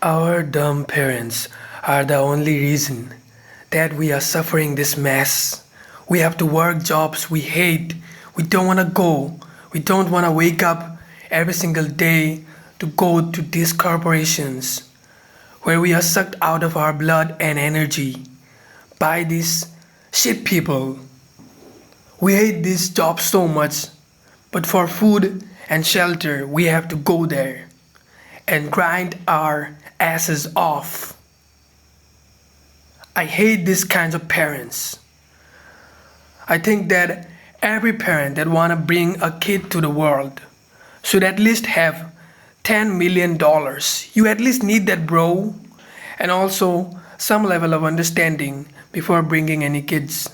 Our dumb parents are the only reason that we are suffering this mess. We have to work jobs we hate. We don't want to go. We don't want to wake up every single day to go to these corporations where we are sucked out of our blood and energy by these shit people. We hate this job so much, but for food and shelter, we have to go there and grind our asses off. I hate these kinds of parents. I think that every parent that want to bring a kid to the world should at least have $10 million. You at least need that, bro. And also some level of understanding before bringing any kids.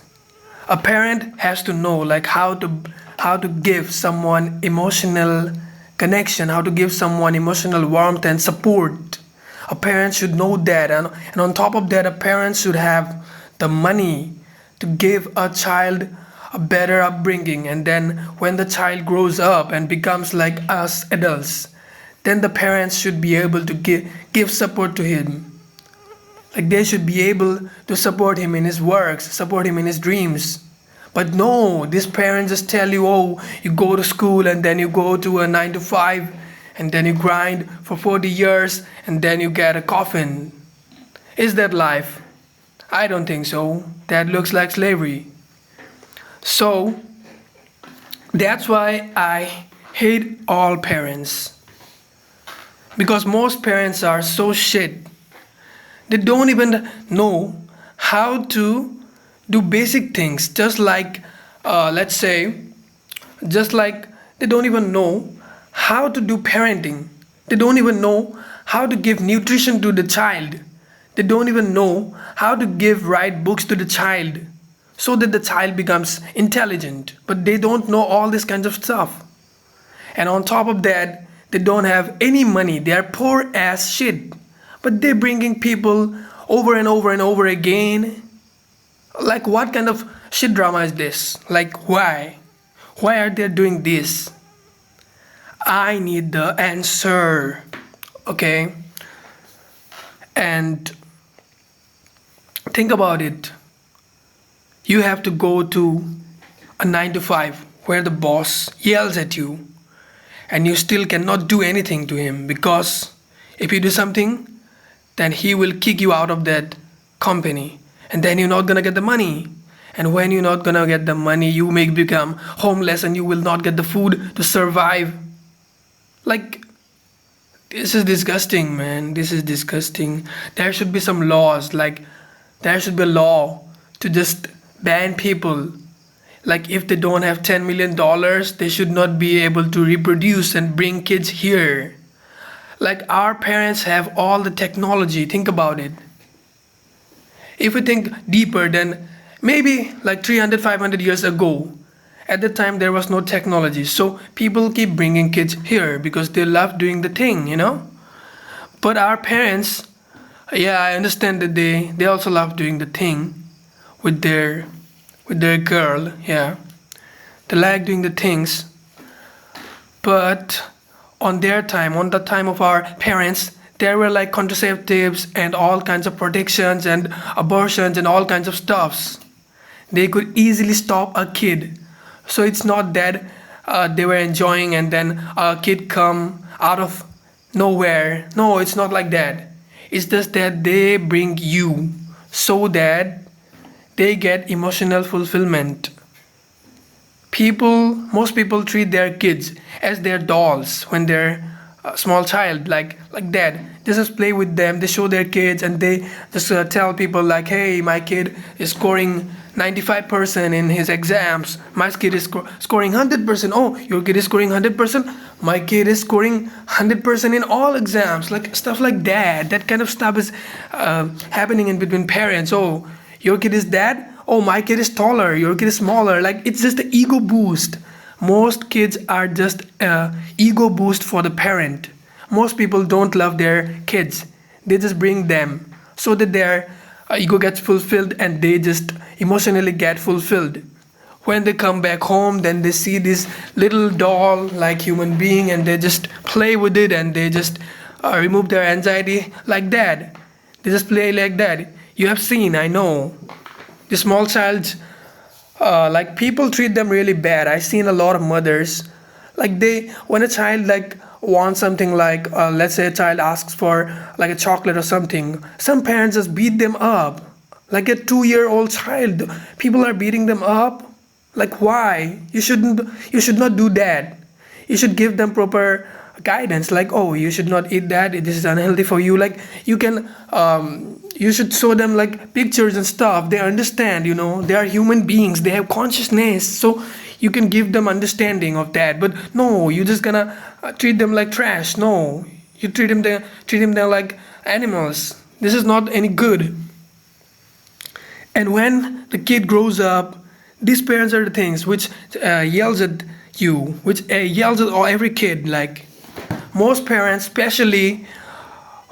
A parent has to know like how to give someone emotional connection, how to give someone emotional warmth and support. A parent should know that, and on top of that, a parent should have the money to give a child a better upbringing. And then when the child grows up and becomes like us adults, then the parents should be able to give support to him. Like they should be able to support him in his works, support him in his dreams. But no, these parents just tell you, oh, you go to school and then you go to a 9 to 5 and then you grind for 40 years and then you get a coffin. Is that life? I don't think so. That looks like slavery. So that's why I hate all parents. Because most parents are so shit. They don't even know how to do basic things. Just like, let's say, just like they don't even know how to do parenting. They don't even know how to give nutrition to the child. They don't even know how to give right books to the child so that the child becomes intelligent. But they don't know all this kinds of stuff. And on top of that, they don't have any money. They are poor as shit. But they're bringing people over and over and over again. Like, what kind of shit drama is this? Like, why? Why are they doing this? I need the answer. Okay? And think about it. You have to go to a 9 to 5 where the boss yells at you and you still cannot do anything to him, because if you do something, then he will kick you out of that company, and then you're not gonna get the money. And when you're not gonna get the money, you may become homeless and you will not get the food to survive. Like, this is disgusting, man. This is disgusting. There should be some laws, like there should be a law to just ban people. Like if they don't have $10 million, they should not be able to reproduce and bring kids here. Like our parents have all the technology. Think about it. If we think deeper, then maybe like 300, 500 years ago, at the time there was no technology. So people keep bringing kids here because they love doing the thing, you know. But our parents, yeah, I understand that they also love doing the thing with their girl, yeah. They like doing the things. But on their time, on the time of our parents, there were like contraceptives and all kinds of protections and abortions and all kinds of stuffs. They could easily stop a kid. So it's not that they were enjoying and then a kid come out of nowhere. No, it's not like that. It's just that they bring you so that they get emotional fulfillment. Most people treat their kids as their dolls when they're a small child, like that. They just play with them. They show their kids and they just tell people like, hey, my kid is scoring 95% in his exams. My kid is scoring 100%. Oh, your kid is scoring 100%. My kid is scoring 100% in all exams. Like stuff like that. That kind of stuff is happening in between parents. Oh, your kid is that. Oh, my kid is taller. Your kid is smaller. Like it's just the ego boost. Most kids are just ego boost for the parent. Most people don't love their kids. They just bring them so that their ego gets fulfilled and they just emotionally get fulfilled. When they come back home, then they see this little doll like human being and they just play with it and they just remove their anxiety like that. They just play like that. You have seen, I know, the small child, like people treat them really bad. I've seen a lot of mothers, like they, when a child like wants something, like let's say a child asks for like a chocolate or something, some parents just beat them up. Like a 2-year-old child, people are beating them up. Like why? You should not do that. You should give them proper guidance, like, oh, you should not eat that, this is unhealthy for you. Like you can you should show them like pictures and stuff. They understand, they are human beings, they have consciousness, so you can give them understanding of that. But no, you just gonna treat them like trash. No, you treat them like animals. This is not any good. And when the kid grows up, these parents are the things which yells at you, which yells at every kid. Like most parents, especially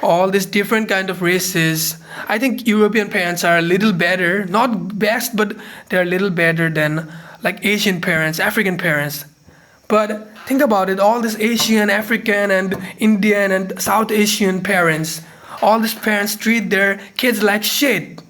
all these different kind of races, I think European parents are a little better, not best, but they're a little better than like Asian parents, African parents. But think about it, all these Asian, African and Indian and South Asian parents, all these parents treat their kids like shit.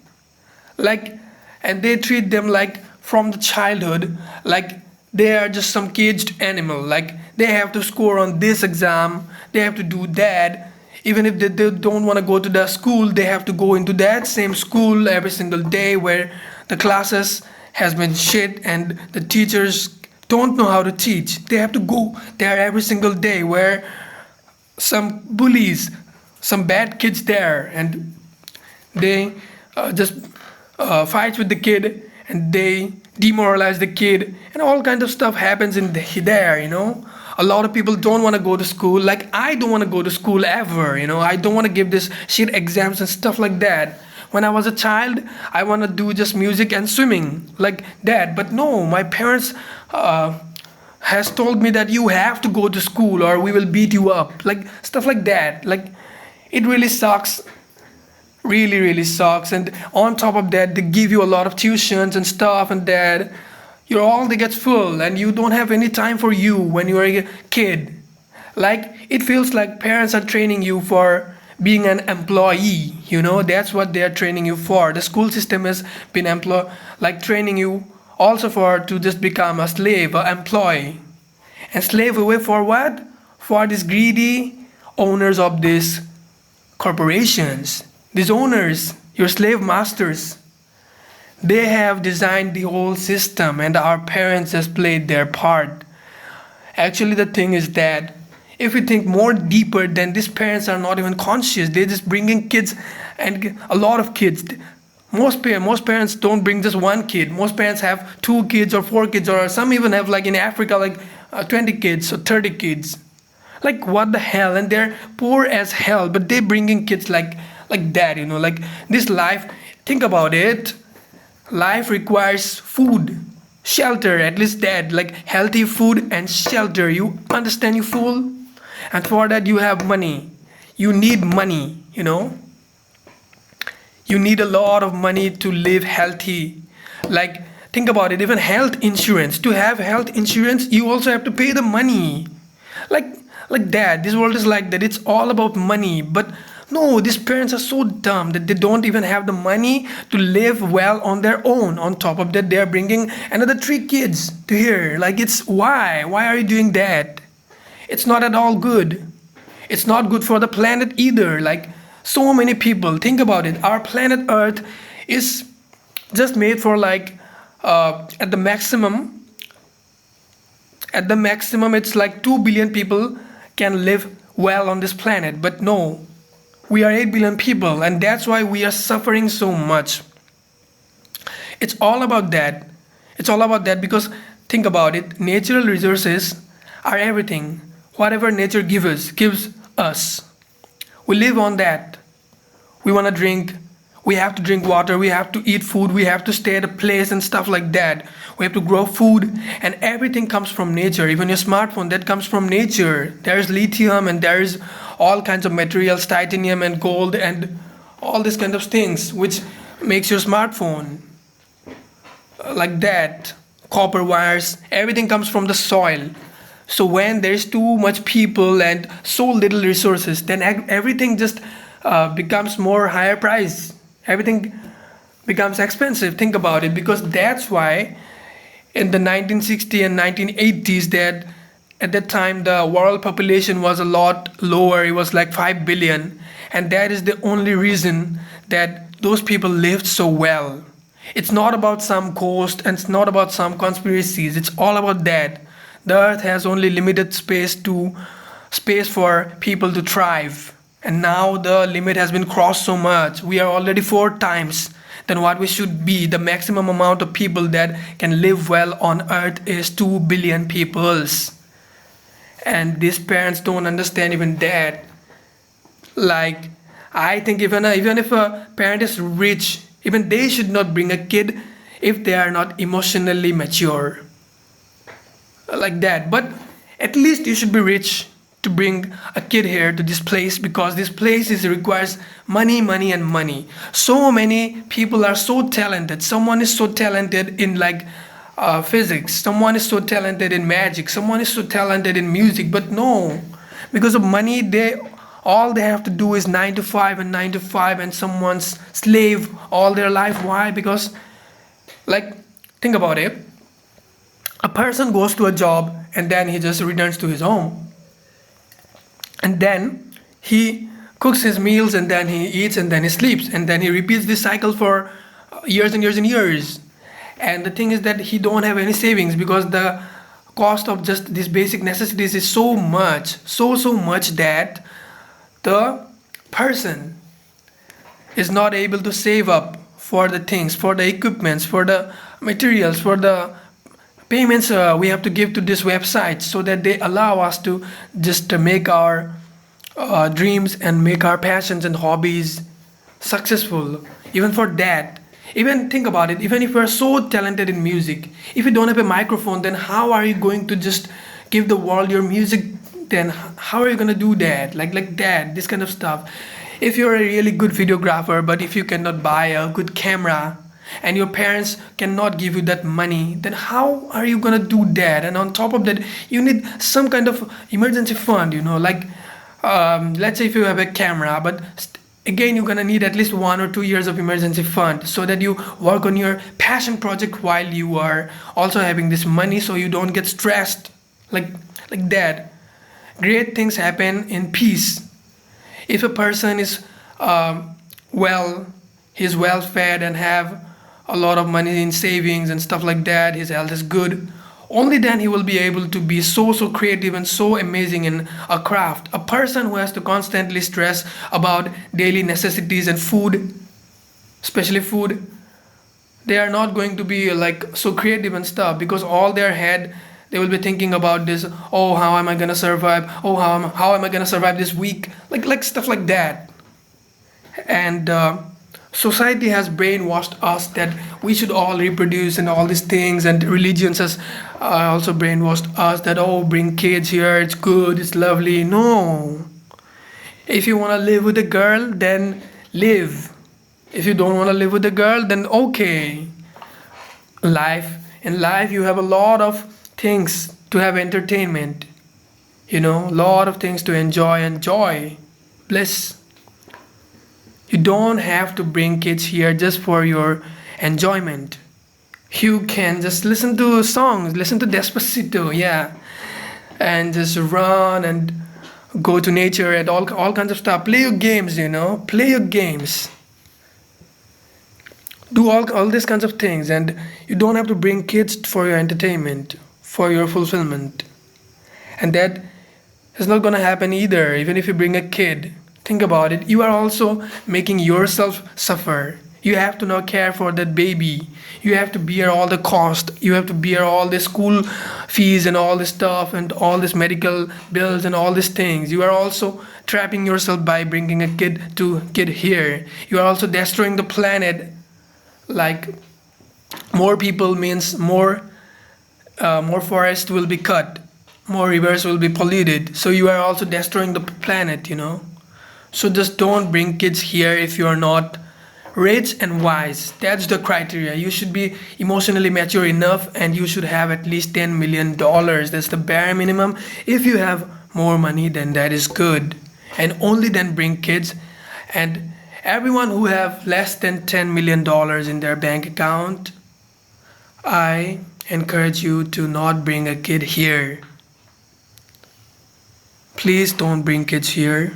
Like, and they treat them like from the childhood like they are just some caged animal. Like they have to score on this exam, they have to do that. Even if they don't want to go to the school, they have to go into that same school every single day, where the classes has been shit and the teachers don't know how to teach. They have to go there every single day, where some bullies, some bad kids there, and they just fight with the kid, and they demoralize the kid, and all kind of stuff happens in there. A lot of people don't want to go to school. Like I don't want to go to school ever. I don't want to give this shit exams and stuff like that. When I was a child, I want to do just music and swimming like that. But no, my parents has told me that you have to go to school or we will beat you up, like stuff like that. Like it really sucks, really really sucks. And on top of that, they give you a lot of tuitions and stuff, and that your all day gets full and you don't have any time for you when you're a kid. Like it feels like parents are training you for being an employee. That's what they are training you for. The school system has been like training you also for to just become a slave, an employee. And slave away for what? For these greedy owners of these corporations. These owners, your slave masters, they have designed the whole system, and our parents just played their part. Actually, the thing is that if we think more deeper, then these parents are not even conscious. They're just bringing kids, and a lot of kids. Most parents don't bring just one kid. Most parents have 2 kids or 4 kids, or some even have, like in Africa, like 20 kids or 30 kids. Like what the hell? And they're poor as hell, but they're bringing kids like that. Like this life. Think about it. Life requires food, shelter, at least that, like healthy food and shelter. You understand, you fool? And for that you have money. You need money. You need a lot of money to live healthy. Like think about it, even health insurance. To have health insurance, you also have to pay the money. Like that. This world is like that. It's all about money. But no, these parents are so dumb that they don't even have the money to live well on their own. On top of that, they are bringing another 3 kids to here. Like it's why? Why are you doing that? It's not at all good. It's not good for the planet either. Like so many people, think about it. Our planet Earth is just made for like at the maximum it's like 2 billion people can live well on this planet. But no, we are 8 billion people, and that's why we are suffering so much. It's all about that. It's all about that because think about it. Natural resources are everything. Whatever nature gives us. We live on that. We want to drink. We have to drink water. We have to eat food. We have to stay at a place and stuff like that. We have to grow food, and everything comes from nature. Even your smartphone, that comes from nature. There is lithium, and there is all kinds of materials, titanium and gold and all these kind of things which makes your smartphone like that. Copper wires, everything comes from the soil. So when there's too much people and so little resources, then everything just becomes more higher price. Everything becomes expensive. Think about it, because that's why in the 1960s and 1980s, that at that time the world population was a lot lower. It was like 5 billion, and that is the only reason that those people lived so well. It's not about some ghost, and it's not about some conspiracies. It's all about that the earth has only limited space for people to thrive, and now the limit has been crossed so much. We are already 4 times than what we should be. The maximum amount of people that can live well on earth is 2 billion peoples, and these parents don't understand even that. Like, I think even if a parent is rich, even they should not bring a kid if they are not emotionally mature, like that. But at least you should be rich to bring a kid here to this place, because this place requires money, money, and money. So many people are so talented. Someone is so talented in like physics, someone is so talented in magic, someone is so talented in music, but no, because of money, they have to do is 9 to 5 and 9 to 5, and someone's slave all their life. Why? Because, like, think about it. A person goes to a job and then he just returns to his home, and then he cooks his meals, and then he eats, and then he sleeps, and then he repeats this cycle for years and years and years. And the thing is that he don't have any savings, because the cost of just these basic necessities is so much, so much, that the person is not able to save up for the things, for the equipments, for the materials, for the payments we have to give to this website, so that they allow us to just make our dreams and make our passions and hobbies successful. Even for that, even think about it, even if you are so talented in music, if you don't have a microphone, then how are you going to just give the world your music? Then how are you going to do that, like that, this kind of stuff? If you're a really good videographer, but if you cannot buy a good camera, and your parents cannot give you that money, then how are you going to do that? And on top of that, you need some kind of emergency fund, like let's say if you have a camera, but again, you're going to need at least 1 or 2 years of emergency fund, so that you work on your passion project while you are also having this money, so you don't get stressed, like that. Great things happen in peace. If a person is he's well fed and have a lot of money in savings and stuff like that, his health is good, only then he will be able to be so creative and so amazing in a craft. A person who has to constantly stress about daily necessities and food, especially food, they are not going to be like so creative and stuff, because all their head, they will be thinking about this. Oh, how am I gonna survive? Oh, how am I gonna survive this week? Like stuff like that. And society has brainwashed us that we should all reproduce and all these things, and religions has also brainwashed us that, oh, bring kids here, it's good, it's lovely. No, if you want to live with a girl, then live. If you don't want to live with a girl, then okay. In life you have a lot of things to have entertainment, lot of things to enjoy and joy, bliss. You don't have to bring kids here just for your enjoyment. You can just listen to songs, listen to Despacito, yeah, and just run and go to nature and all kinds of stuff. Play your games, play your games. Do all these kinds of things, and you don't have to bring kids for your entertainment, for your fulfillment. And that is not going to happen either, even if you bring a kid. Think about it. You are also making yourself suffer. You have to now care for that baby. You have to bear all the cost. You have to bear all the school fees and all this stuff and all this medical bills and all these things. You are also trapping yourself by bringing a kid here. You are also destroying the planet. Like, more people means more forest will be cut, more rivers will be polluted. So you are also destroying the planet. So just don't bring kids here if you are not Rich and wise, that's the criteria. You should be emotionally mature enough and you should have at least $10 million. That's the bare minimum. If you have more money, then that is good. And only then bring kids. And everyone who have less than $10 million in their bank account, I encourage you to not bring a kid here. Please don't bring kids here.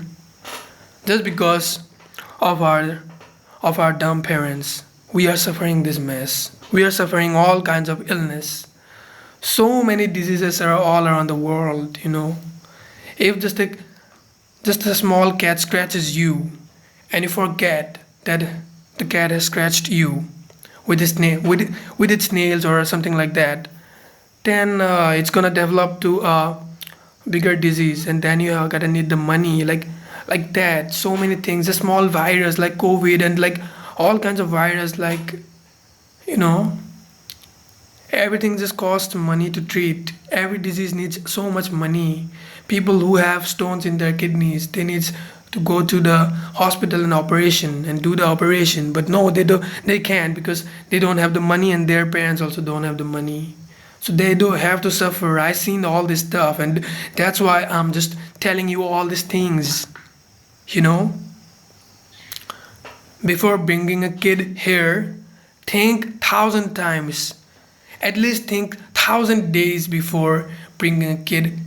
Just because of our dumb parents, we are suffering this mess. We are suffering all kinds of illness. So many diseases are all around the world, If just a small cat scratches you and you forget that the cat has scratched you with its nails or something like that, then it's gonna develop to a bigger disease, and then you are gonna need the money, like that. So many things, a small virus like COVID and like all kinds of virus, like you know everything just costs money to treat. Every disease needs so much money. People who have stones in their kidneys, they need to go to the hospital and do the operation, but no, they can't because they don't have the money and their parents also don't have the money, so they do have to suffer. I seen all this stuff, and that's why I'm just telling you all these things. you know Before bringing a kid here, think 1,000 times. At least think 1,000 days before bringing a kid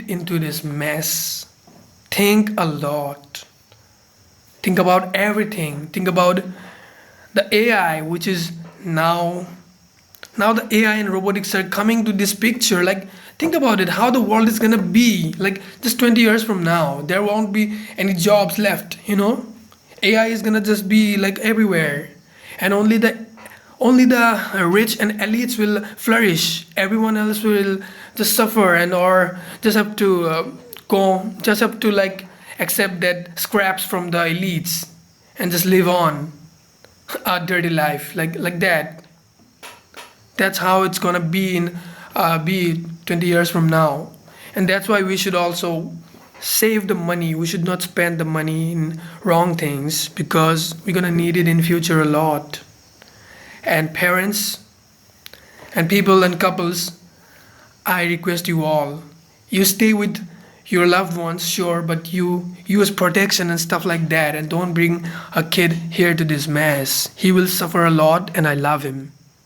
into this mess. Think a lot. Think about everything. Think about the AI, which is now the AI and robotics are coming to this picture. Like, think about it, how the world is gonna be. Like, just 20 years from now, there won't be any jobs left. AI is gonna just be like everywhere, and only the rich and elites will flourish. Everyone else will just suffer, and or just have to like accept that scraps from the elites and just live on a dirty life like that. That's how it's gonna be 20 years from now, and that's why we should also save the money. We should not spend the money in wrong things, because we're gonna need it in future a lot. And parents and people and couples, I request you all, you stay with your loved ones, sure, but you use protection and stuff like that, and don't bring a kid here to this mess. He will suffer a lot, and I love him.